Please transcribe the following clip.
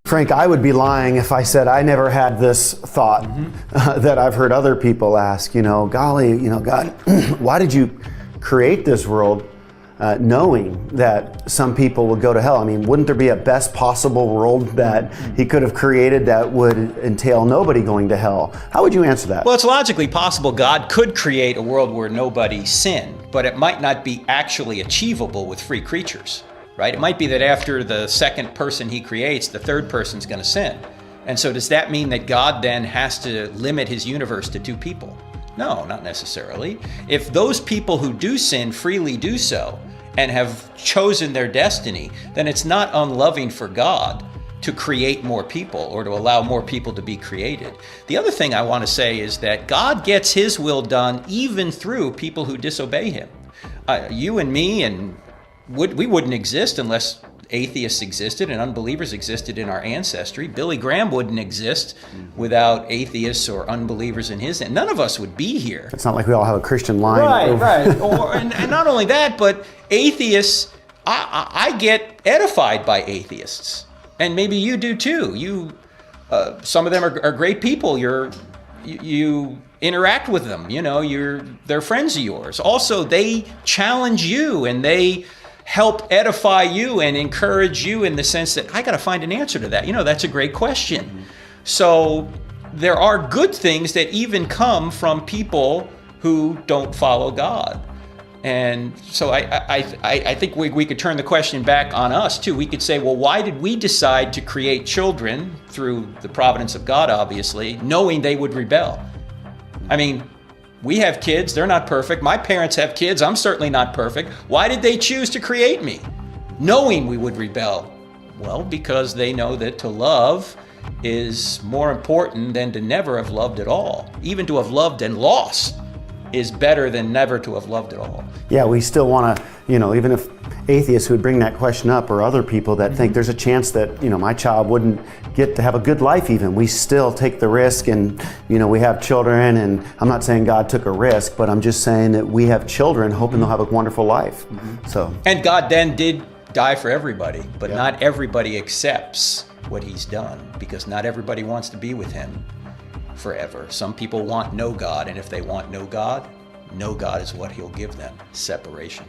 Frank, I would be lying if I said I never had this thought that I've heard other people ask, golly, God, why did you create this world knowing that some people would go to hell? I mean, wouldn't there be a best possible world that he could have created that would entail nobody going to hell? How would you answer that? Well, it's logically possible God could create a world where nobody sinned, but it might not be actually achievable with free creatures. Right? It might be that after the second person he creates, the third person's going to sin. And so does that mean that God then has to limit his universe to 2 people? No, not necessarily. If those people who do sin freely do so and have chosen their destiny, then it's not unloving for God to create more people or to allow more people to be created. The other thing I want to say is that God gets his will done even through people who disobey him. You and me and we wouldn't exist unless atheists existed and unbelievers existed in our ancestry. Billy Graham wouldn't exist without atheists or unbelievers in his. None of us would be here. It's not like we all have a Christian line. Right. And not only that, but atheists, I get edified by atheists. And maybe you do too. Some of them are great people. You interact with them. They're friends of yours. Also, they challenge you and they help edify you and encourage you in the sense that I got to find an answer to that. That's a great question. So there are good things that even come from people who don't follow God. And so I think we could turn the question back on us too. We could say, well, why did we decide to create children through the providence of God, obviously, knowing they would rebel? I mean, we have kids, they're not perfect. My parents have kids, I'm certainly not perfect. Why did they choose to create me, knowing we would rebel? Well, because they know that to love is more important than to never have loved at all. Even to have loved and lost is better than never to have loved at all. Yeah, we still want to, even if atheists who would bring that question up or other people that think there's a chance that, my child wouldn't get to have a good life even, we still take the risk and, we have children, and I'm not saying God took a risk, but I'm just saying that we have children hoping they'll have a wonderful life. So. And God then did die for everybody, but not everybody accepts what he's done because not everybody wants to be with him forever. Some people want no God, and if they want no God is what he'll give them, separation.